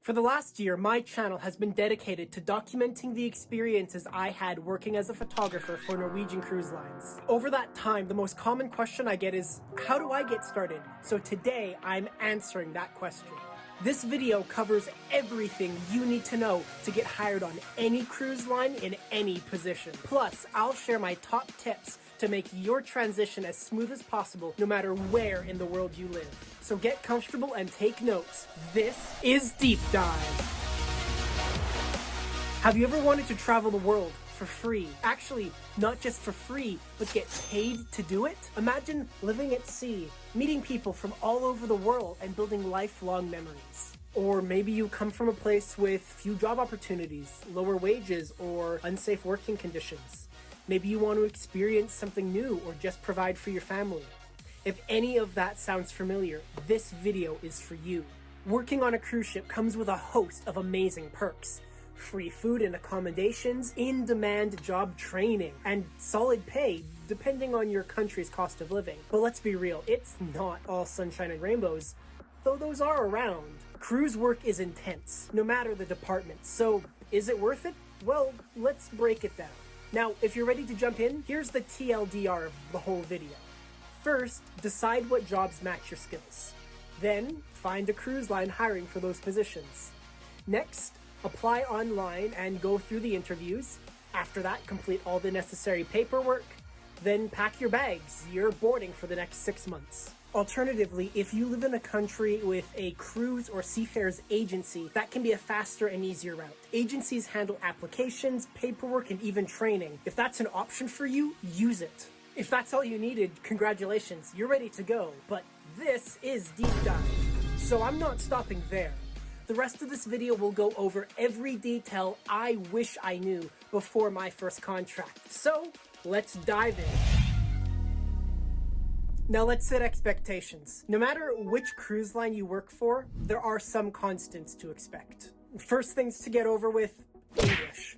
For the last year, my channel has been dedicated to documenting the experiences I had working as a photographer for Norwegian cruise lines. Over that time, the most common question I get is, how do I get started? So today, I'm answering that question. This video covers everything you need to know to get hired on any cruise line in any position. Plus, I'll share my top tips to make your transition as smooth as possible, no matter where in the world you live. So get comfortable and take notes. This is Deep Dive. Have you ever wanted to travel the world for free? Actually, not just for free, but get paid to do it? Imagine living at sea, meeting people from all over the world and building lifelong memories. Or maybe you come from a place with few job opportunities, lower wages, or unsafe working conditions. Maybe you want to experience something new or just provide for your family. If any of that sounds familiar, this video is for you. Working on a cruise ship comes with a host of amazing perks. Free food and accommodations, in-demand job training, and solid pay, depending on your country's cost of living. But let's be real, it's not all sunshine and rainbows, though those are around. Cruise work is intense, no matter the department. So, is it worth it? Well, let's break it down. Now, if you're ready to jump in, here's the TLDR of the whole video. First, decide what jobs match your skills. Then, find a cruise line hiring for those positions. Next, apply online and go through the interviews. After that, complete all the necessary paperwork. Then pack your bags. You're boarding for the next 6 months. Alternatively, if you live in a country with a cruise or seafarers agency, that can be a faster and easier route. Agencies handle applications, paperwork, and even training. If that's an option for you, use it. If that's all you needed, congratulations, you're ready to go. But this is Deep Dive, so I'm not stopping there. The rest of this video will go over every detail I wish I knew before my first contract. So, let's dive in. Now let's set expectations. No matter which cruise line you work for, there are some constants to expect. First things to get over with, English.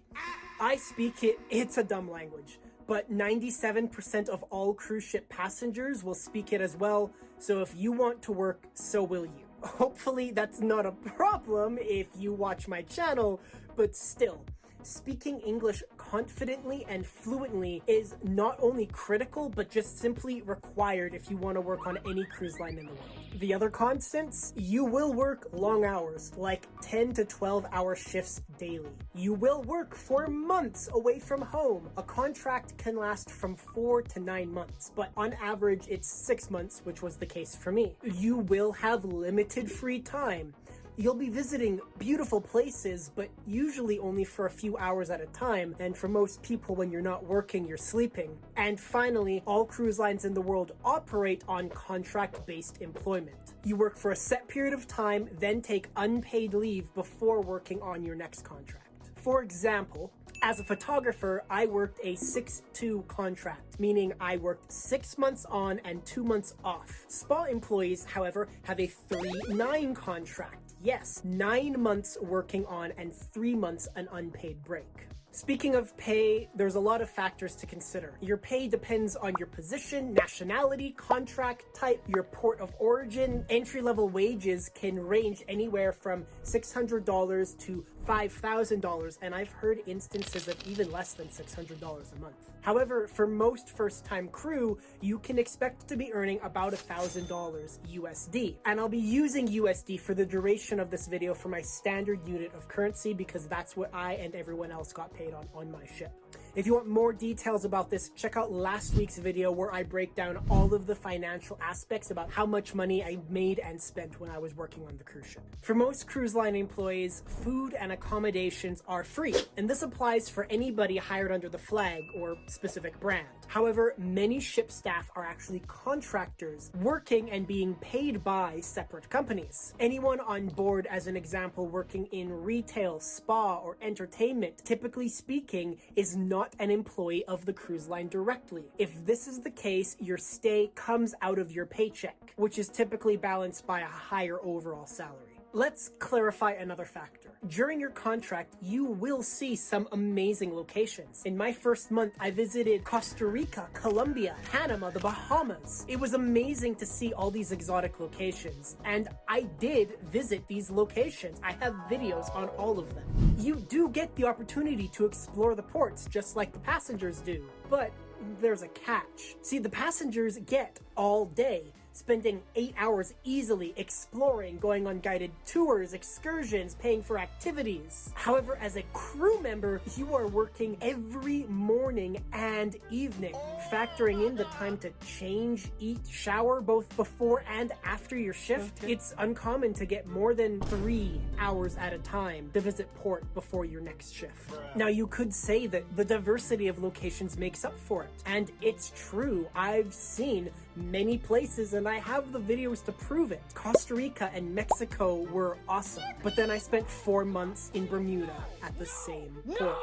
I speak it, it's a dumb language, but 97% of all cruise ship passengers will speak it as well, so if you want to work, so will you. Hopefully that's not a problem if you watch my channel, but still. Speaking English confidently and fluently is not only critical, but just simply required if you want to work on any cruise line in the world. The other constants, you will work long hours, like 10 to 12 hour shifts daily. You will work for months away from home. A contract can last from 4 to 9 months, but on average it's 6 months, which was the case for me. You will have limited free time. You'll be visiting beautiful places, but usually only for a few hours at a time, and for most people when you're not working, you're sleeping. And finally, all cruise lines in the world operate on contract-based employment. You work for a set period of time, then take unpaid leave before working on your next contract. For example, as a photographer, I worked a 6-2 contract, meaning I worked 6 months on and 2 months off. Spa employees, however, have a 3-9 contract. Yes, 9 months working on and 3 months an unpaid break. Speaking of pay, there's a lot of factors to consider. Your pay depends on your position, nationality, contract type, your port of origin. Entry-level wages can range anywhere from $600 to $5,000, and I've heard instances of even less than $600 a month. However, for most first-time crew, you can expect to be earning about $1,000 USD. And I'll be using USD for the duration of this video for my standard unit of currency because that's what I and everyone else got paid on my ship. If you want more details about this, check out last week's video where I break down all of the financial aspects about how much money I made and spent when I was working on the cruise ship. For most cruise line employees, food and accommodations are free, and this applies for anybody hired under the flag or specific brand. However, many ship staff are actually contractors, working and being paid by separate companies. Anyone on board, as an example, working in retail, spa, or entertainment, typically speaking, is not an employee of the cruise line directly. If this is the case, your stay comes out of your paycheck, which is typically balanced by a higher overall salary. Let's clarify another factor. During your contract, you will see some amazing locations. In my first month, I visited Costa Rica, Colombia, Panama, the Bahamas. It was amazing to see all these exotic locations, and I did visit these locations. I have videos on all of them. You do get the opportunity to explore the ports, just like the passengers do, but there's a catch. See, the passengers get all day, spending 8 hours easily exploring, going on guided tours, excursions, paying for activities. However, as a crew member, you are working every morning and evening, factoring in the time to change, eat, shower, both before and after your shift. It's uncommon to get more than 3 hours at a time to visit port before your next shift. Now, you could say that the diversity of locations makes up for it, and it's true. I've seen many places and I have the videos to prove it. Costa Rica and Mexico were awesome, but then I spent 4 months in Bermuda at the same port.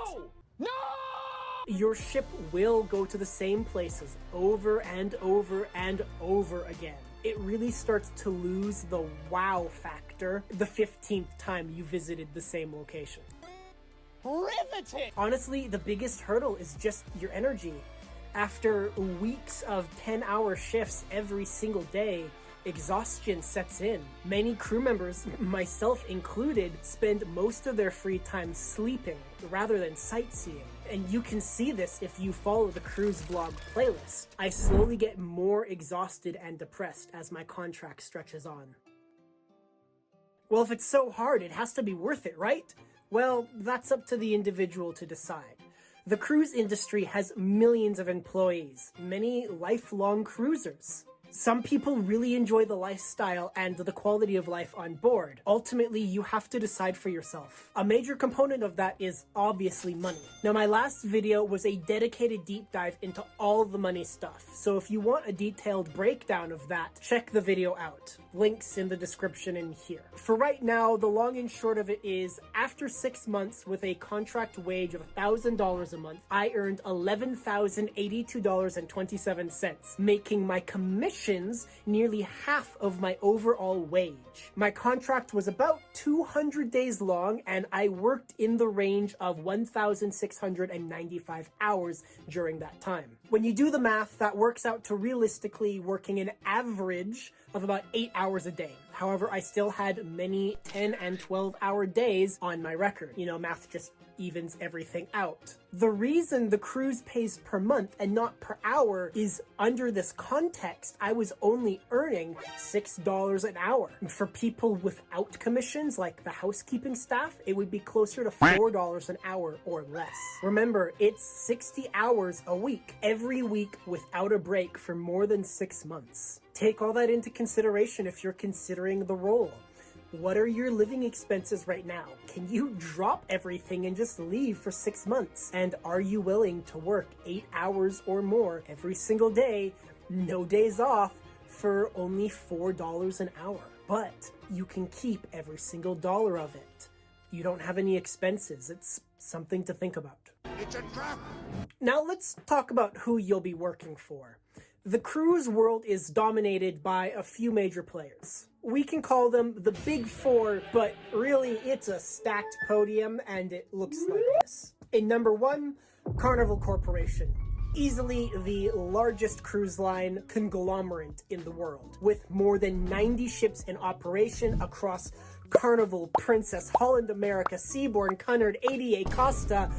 No! Your ship will go to the same places over and over and over again. It really starts to lose the wow factor the 15th time you visited the same location. Riveting! Honestly, the biggest hurdle is just your energy. After weeks of 10-hour shifts every single day, exhaustion sets in. Many crew members, myself included, spend most of their free time sleeping rather than sightseeing. And you can see this if you follow the cruise vlog playlist. I slowly get more exhausted and depressed as my contract stretches on. Well, if it's so hard, it has to be worth it, right? Well, that's up to the individual to decide. The cruise industry has millions of employees, many lifelong cruisers. Some people really enjoy the lifestyle and the quality of life on board. Ultimately, you have to decide for yourself. A major component of that is obviously money. Now, my last video was a dedicated deep dive into all the money stuff. So if you want a detailed breakdown of that, check the video out. Links in the description and here. For right now, the long and short of it is, after 6 months with a contract wage of $1,000 a month, I earned $11,082.27, making my commission nearly half of my overall wage. My contract was about 200 days long, and I worked in the range of 1,695 hours during that time. When you do the math, that works out to realistically working an average of about 8 hours a day. However, I still had many 10 and 12-hour days on my record. You know, math just evens everything out. The reason the cruise pays per month and not per hour is, under this context, I was only earning $6 an hour. For people without commissions, like the housekeeping staff, it would be closer to $4 an hour or less. Remember, it's 60 hours a week, every week without a break for more than 6 months. Take all that into consideration if you're considering the role. What are your living expenses right now? Can you drop everything and just leave for 6 months? And are you willing to work 8 hours or more every single day, no days off, for only $4 an hour? But you can keep every single dollar of it. You don't have any expenses. It's something to think about. It's a trap! Now let's talk about who you'll be working for. The cruise world is dominated by a few major players. We can call them the Big Four, but really it's a stacked podium and it looks like this. In number 1, Carnival Corporation. Easily the largest cruise line conglomerate in the world, with more than 90 ships in operation across Carnival, Princess, Holland America, Seabourn, Cunard, ADA, Costa.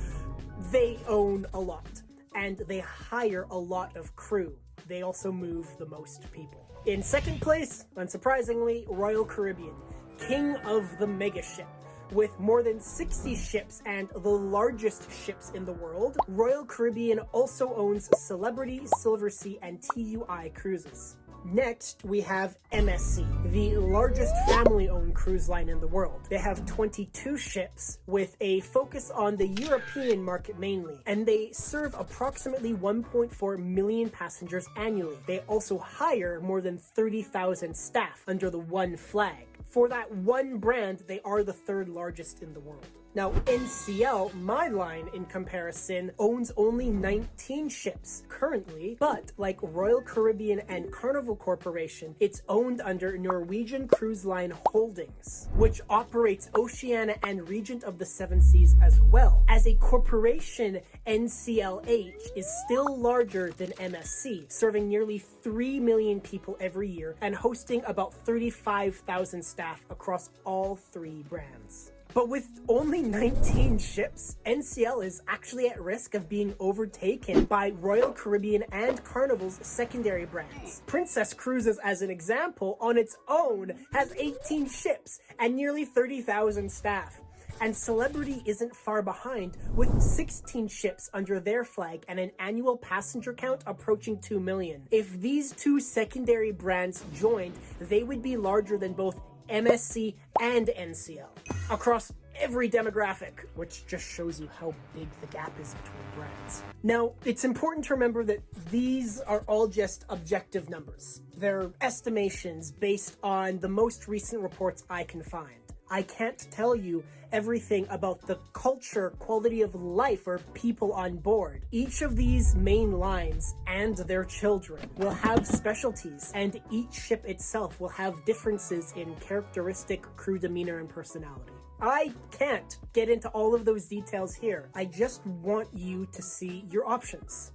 They own a lot, and they hire a lot of crew. They also move the most people. In second place, unsurprisingly, Royal Caribbean, king of the mega ship. With more than 60 ships and the largest ships in the world, Royal Caribbean also owns Celebrity, Silversea, and TUI cruises. Next, we have MSC, the largest family-owned cruise line in the world. They have 22 ships with a focus on the European market mainly, and they serve approximately 1.4 million passengers annually. They also hire more than 30,000 staff under the one flag. For that one brand, they are the 3rd largest in the world. Now, NCL, my line in comparison, owns only 19 ships currently, but like Royal Caribbean and Carnival Corporation, it's owned under Norwegian Cruise Line Holdings, which operates Oceania and Regent of the Seven Seas as well. As a corporation, NCLH is still larger than MSC, serving nearly 3 million people every year and hosting about 35,000 staff across all three brands. But with only 19 ships, NCL is actually at risk of being overtaken by Royal Caribbean and Carnival's secondary brands. Princess Cruises, as an example, on its own has 18 ships and nearly 30,000 staff. And Celebrity isn't far behind, with 16 ships under their flag and an annual passenger count approaching 2 million. If these two secondary brands joined, they would be larger than both MSC and NCL across every demographic, which just shows you how big the gap is between brands. Now, it's important to remember that these are all just objective numbers. They're estimations based on the most recent reports I can find. I can't tell you everything about the culture, quality of life, or people on board. Each of these main lines and their children will have specialties, and each ship itself will have differences in characteristic crew demeanor and personality. I can't get into all of those details here. I just want you to see your options.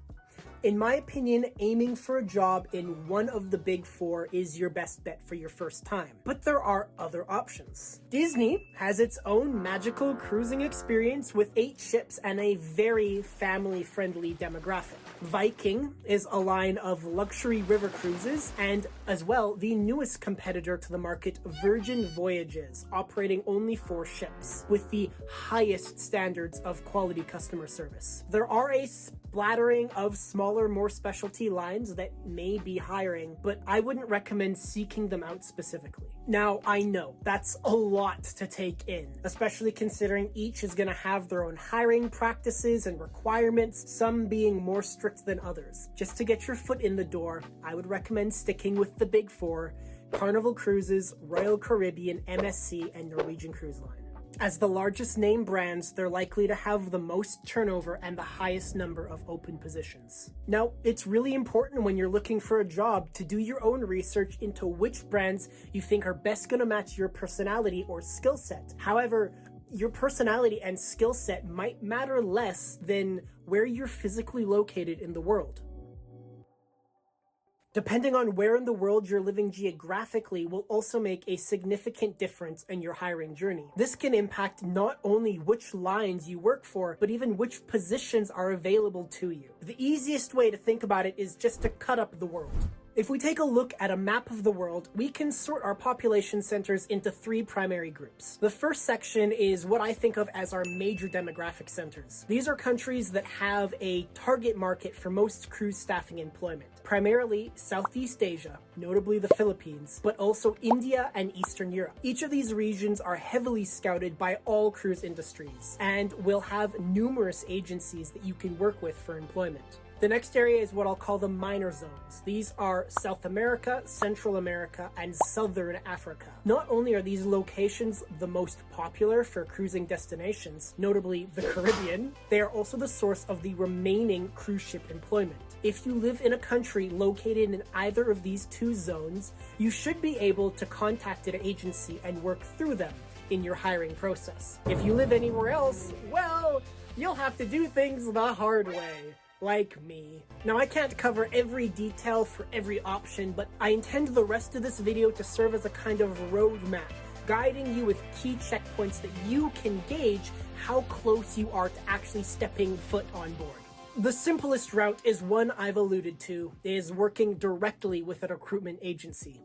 In my opinion, aiming for a job in one of the big four is your best bet for your first time. But there are other options. Disney has its own magical cruising experience with 8 ships and a very family-friendly demographic. Viking is a line of luxury river cruises, and as well, the newest competitor to the market, Virgin Voyages, operating only 4 ships with the highest standards of quality customer service. There are a splattering of smaller, more specialty lines that may be hiring, but I wouldn't recommend seeking them out specifically. Now, I know that's a lot to take in, especially considering each is going to have their own hiring practices and requirements, some being more strict than others. Just to get your foot in the door, I would recommend sticking with the big four: Carnival Cruises, Royal Caribbean, MSC, and Norwegian Cruise Line. As the largest name brands, they're likely to have the most turnover and the highest number of open positions. Now, it's really important when you're looking for a job to do your own research into which brands you think are best going to match your personality or skill set. However, your personality and skill set might matter less than where you're physically located in the world. Depending on where in the world you're living geographically will also make a significant difference in your hiring journey. This can impact not only which lines you work for, but even which positions are available to you. The easiest way to think about it is just to cut up the world. If we take a look at a map of the world, we can sort our population centers into 3 primary groups. The first section is what I think of as our major demographic centers. These are countries that have a target market for most cruise staffing employment, primarily Southeast Asia, notably the Philippines, but also India and Eastern Europe. Each of these regions are heavily scouted by all cruise industries and will have numerous agencies that you can work with for employment. The next area is what I'll call the minor zones. These are South America, Central America, and Southern Africa. Not only are these locations the most popular for cruising destinations, notably the Caribbean, they are also the source of the remaining cruise ship employment. If you live in a country located in either of these 2 zones, you should be able to contact an agency and work through them in your hiring process. If you live anywhere else, well, you'll have to do things the hard way. Like me. Now, I can't cover every detail for every option, but I intend the rest of this video to serve as a kind of roadmap, guiding you with key checkpoints that you can gauge how close you are to actually stepping foot on board. The simplest route is one I've alluded to, is working directly with a recruitment agency.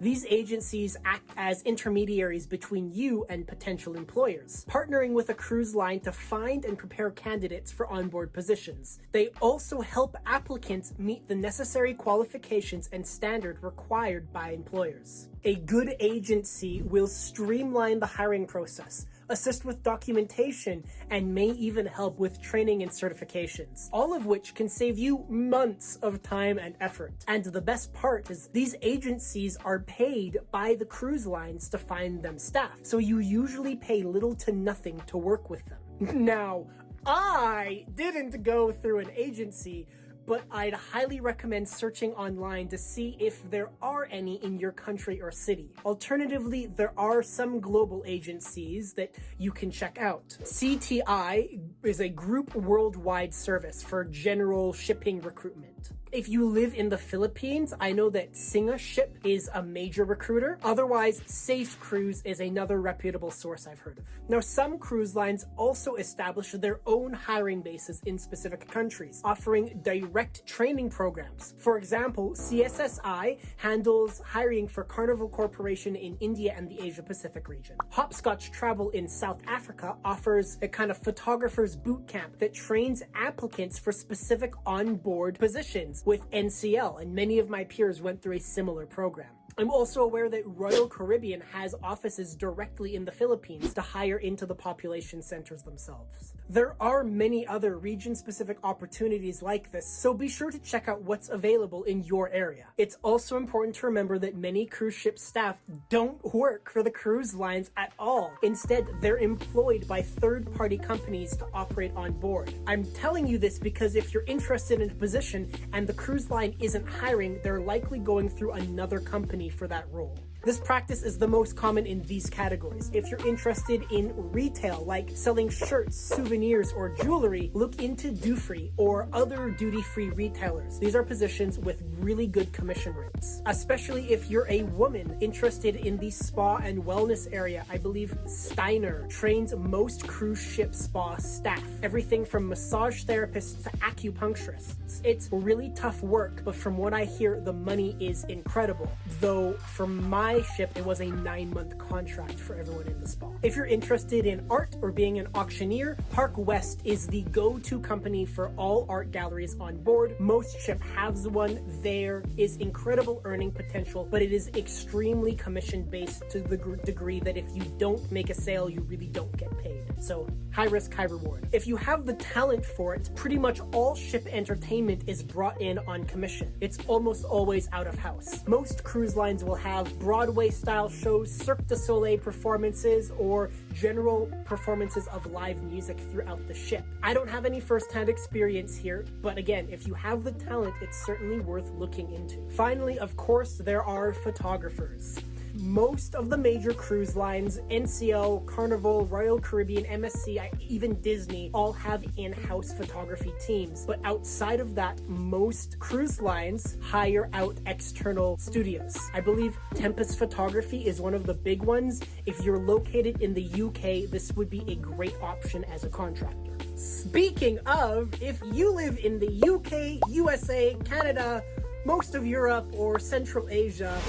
These agencies act as intermediaries between you and potential employers, partnering with a cruise line to find and prepare candidates for onboard positions. They also help applicants meet the necessary qualifications and standard required by employers. A good agency will streamline the hiring process, assist with documentation, and may even help with training and certifications, all of which can save you months of time and effort. And the best part is these agencies are paid by the cruise lines to find them staff, so you usually pay little to nothing to work with them. Now, I didn't go through an agency, but I'd highly recommend searching online to see if there are any in your country or city. Alternatively, there are some global agencies that you can check out. CTI is a group worldwide service for general shipping recruitment. If you live in the Philippines, I know that Singa Ship is a major recruiter. Otherwise, Safe Cruise is another reputable source I've heard of. Now, some cruise lines also establish their own hiring bases in specific countries, offering direct training programs. For example, CSSI handles hiring for Carnival Corporation in India and the Asia Pacific region. Hopscotch Travel in South Africa offers a kind of photographer's boot camp that trains applicants for specific on-board positions with NCL, and many of my peers went through a similar program. I'm also aware that Royal Caribbean has offices directly in the Philippines to hire into the population centers themselves. There are many other region-specific opportunities like this, so be sure to check out what's available in your area. It's also important to remember that many cruise ship staff don't work for the cruise lines at all. Instead, they're employed by third-party companies to operate on board. I'm telling you this because if you're interested in a position and the cruise line isn't hiring, they're likely going through another company for that role. This practice is the most common in these categories. If you're interested in retail, like selling shirts, souvenirs, or jewelry, look into Dufry or other duty-free retailers. These are positions with really good commission rates. Especially if you're a woman interested in the spa and wellness area, I believe Steiner trains most cruise ship spa staff. Everything from massage therapists to acupuncturists. It's really tough work, but from what I hear, the money is incredible. Though, from my ship, it was a 9-month contract for everyone in the spa. If you're interested in art or being an auctioneer, Park West is the go-to company for all art galleries on board. Most ship has one. There is incredible earning potential, but it is extremely commission-based to the degree that if you don't make a sale, you really don't get paid. So, high risk, high reward. If you have the talent for it, pretty much all ship entertainment is brought in on commission. It's almost always out of house. Most cruise lines will have Broadway-style shows, Cirque du Soleil performances, or general performances of live music throughout the ship. I don't have any first-hand experience here, but again, if you have the talent, it's certainly worth looking into. Finally, of course, there are photographers. Most of the major cruise lines, NCL, Carnival, Royal Caribbean, MSC, even Disney, all have in-house photography teams. But outside of that, most cruise lines hire out external studios. I believe Tempest Photography is one of the big ones. If you're located in the UK, this would be a great option as a contractor. Speaking of, if you live in the UK, USA, Canada, most of Europe or Central Asia,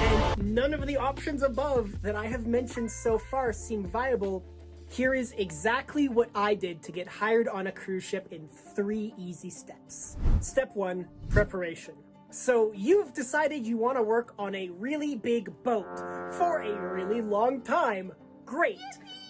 and none of the options above that I have mentioned so far seem viable, here is exactly what I did to get hired on a cruise ship in 3 easy steps. Step 1, preparation. So you've decided you want to work on a really big boat for a really long time. Great,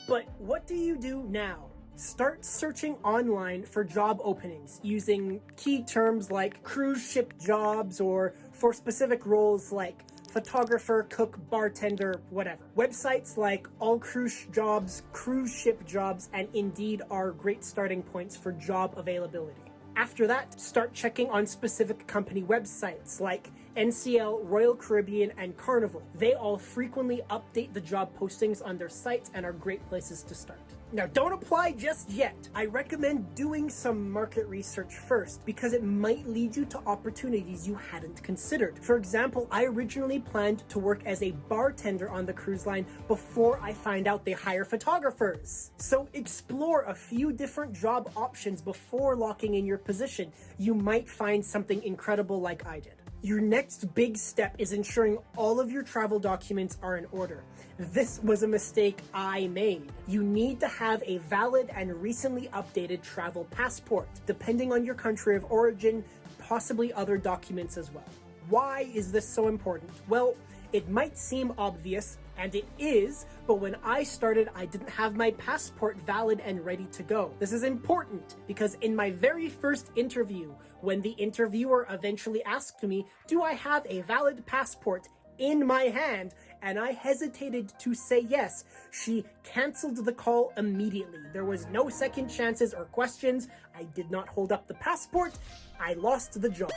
but what do you do now? Start searching online for job openings using key terms like cruise ship jobs or for specific roles like photographer, cook, bartender, whatever. Websites like All Cruise Jobs, Cruise Ship Jobs, and Indeed are great starting points for job availability. After that, start checking on specific company websites like NCL, Royal Caribbean, and Carnival. They all frequently update the job postings on their sites and are great places to start. Now, don't apply just yet. I recommend doing some market research first because it might lead you to opportunities you hadn't considered. For example, I originally planned to work as a bartender on the cruise line before I find out they hire photographers. So explore a few different job options before locking in your position. You might find something incredible like I did. Your next big step is ensuring all of your travel documents are in order. This was a mistake I made. You need to have a valid and recently updated travel passport, depending on your country of origin, possibly other documents as well. Why is this so important? Well, It might seem obvious, and it is, but when I started, I didn't have my passport valid and ready to go. This is important because in my very first interview, when the interviewer eventually asked me, do I have a valid passport in my hand, and I hesitated to say yes, she canceled the call immediately. There was no second chances or questions. I did not hold up the passport. I lost the job.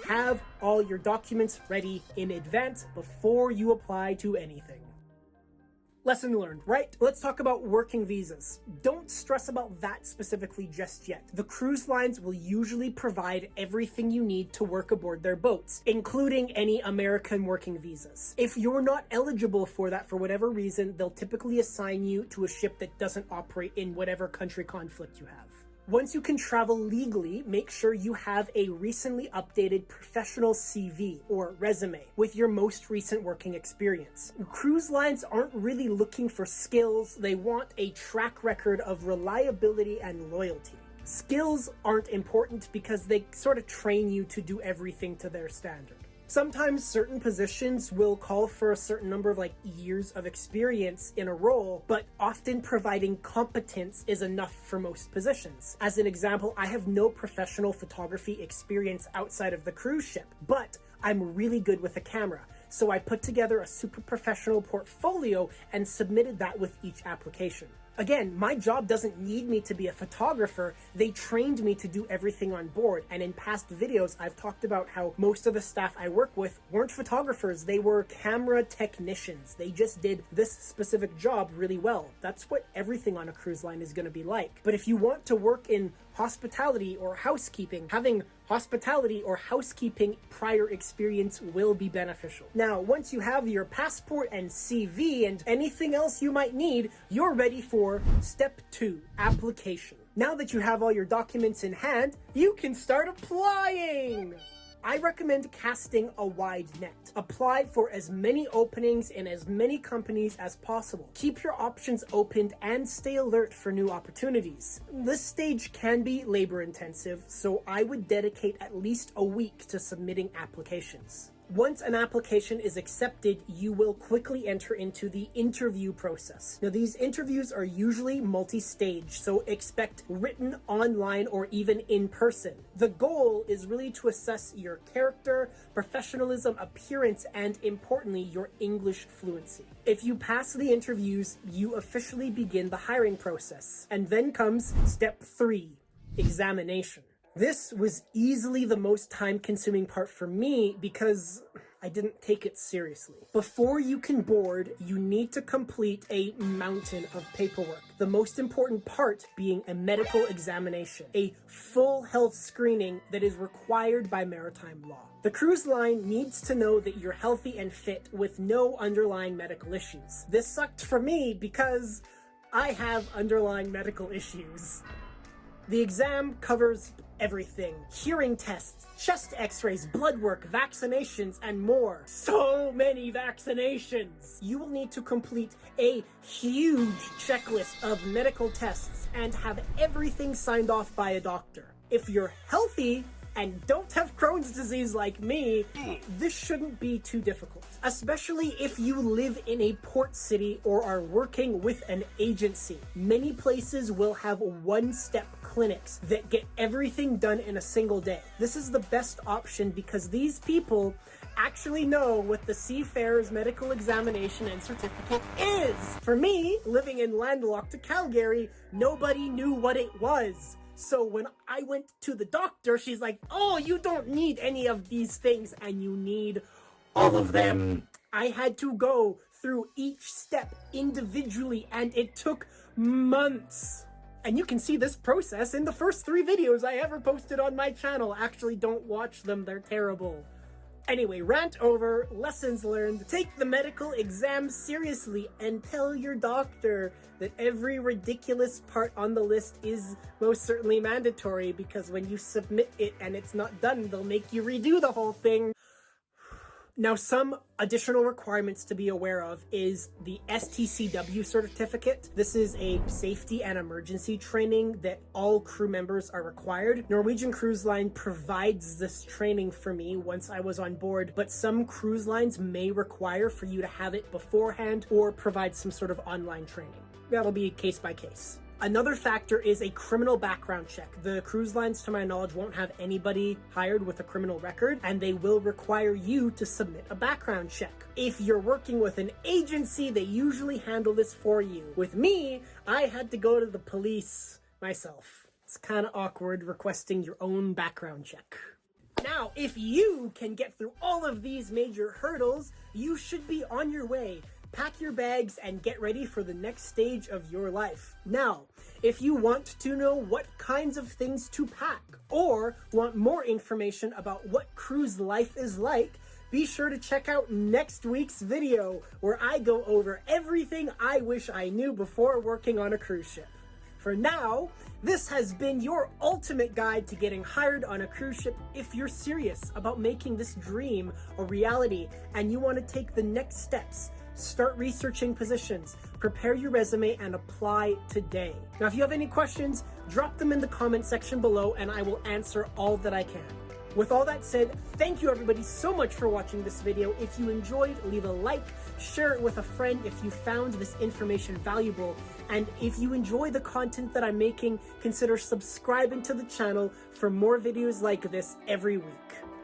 Have all your documents ready in advance before you apply to anything. Lesson learned, right? Let's talk about working visas. Don't stress about that specifically just yet. The cruise lines will usually provide everything you need to work aboard their boats, including any American working visas. If you're not eligible for that for whatever reason, they'll typically assign you to a ship that doesn't operate in whatever country conflict you have. Once you can travel legally, make sure you have a recently updated professional CV or resume with your most recent working experience. Cruise lines aren't really looking for skills, they want a track record of reliability and loyalty. Skills aren't important because they sort of train you to do everything to their standard. Sometimes certain positions will call for a certain number of years of experience in a role, but often providing competence is enough for most positions. As an example, I have no professional photography experience outside of the cruise ship, but I'm really good with a camera. So I put together a super professional portfolio and submitted that with each application. Again, my job doesn't need me to be a photographer. They trained me to do everything on board. And in past videos, I've talked about how most of the staff I work with weren't photographers. They were camera technicians. They just did this specific job really well. That's what everything on a cruise line is going to be like. But if you want to work in hospitality or housekeeping, having hospitality or housekeeping prior experience will be beneficial. Now, once you have your passport and CV and anything else you might need, you're ready for step 2, application. Now that you have all your documents in hand, you can start applying! I recommend casting a wide net. Apply for as many openings in as many companies as possible. Keep your options opened and stay alert for new opportunities. This stage can be labor intensive, so I would dedicate at least a week to submitting applications. Once an application is accepted, you will quickly enter into the interview process. Now, these interviews are usually multi-stage, so expect written, online, or even in person. The goal is really to assess your character, professionalism, appearance, and importantly, your English fluency. If you pass the interviews, you officially begin the hiring process. And then comes step 3, examination. This was easily the most time-consuming part for me because I didn't take it seriously. Before you can board, you need to complete a mountain of paperwork. The most important part being a medical examination, a full health screening that is required by maritime law. The cruise line needs to know that you're healthy and fit with no underlying medical issues. This sucked for me because I have underlying medical issues. The exam covers everything. Hearing tests, chest x-rays, blood work, vaccinations, and more. So many vaccinations! You will need to complete a huge checklist of medical tests and have everything signed off by a doctor. If you're healthy and don't have Crohn's disease like me, this shouldn't be too difficult. Especially if you live in a port city or are working with an agency. Many places will have one-step clinics that get everything done in a single day. This is the best option because these people actually know what the Seafarer's medical examination and certificate is. For me, living in landlocked Calgary, nobody knew what it was. So when I went to the doctor, she's like, oh, you don't need any of these things and you need all of them. I had to go through each step individually and it took months. And you can see this process in the first 3 videos I ever posted on my channel. Actually, don't watch them, they're terrible. Anyway, rant over, lessons learned. Take the medical exam seriously and tell your doctor that every ridiculous part on the list is most certainly mandatory because when you submit it and it's not done, they'll make you redo the whole thing. Now, some additional requirements to be aware of is the STCW certificate. This is a safety and emergency training that all crew members are required. Norwegian Cruise Line provides this training for me once I was on board, but some cruise lines may require for you to have it beforehand or provide some sort of online training. That'll be case by case. Another factor is a criminal background check. The cruise lines, to my knowledge, won't have anybody hired with a criminal record, and they will require you to submit a background check. If you're working with an agency, they usually handle this for you. With me, I had to go to the police myself. It's kind of awkward requesting your own background check. Now, if you can get through all of these major hurdles, you should be on your way. Pack your bags and get ready for the next stage of your life. Now, if you want to know what kinds of things to pack or want more information about what cruise life is like, be sure to check out next week's video where I go over everything I wish I knew before working on a cruise ship. For now, this has been your ultimate guide to getting hired on a cruise ship if you're serious about making this dream a reality and you want to take the next steps. Start researching positions, prepare your resume, and apply today. Now, if you have any questions, drop them in the comment section below and I will answer all that I can. With all that said, thank you everybody so much for watching this video. If you enjoyed, leave a like, share it with a friend if you found this information valuable, and if you enjoy the content that I'm making, consider subscribing to the channel for more videos like this every week.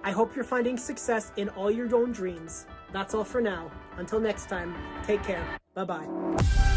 I hope you're finding success in all your own dreams. That's all for now. Until next time, take care. Bye-bye.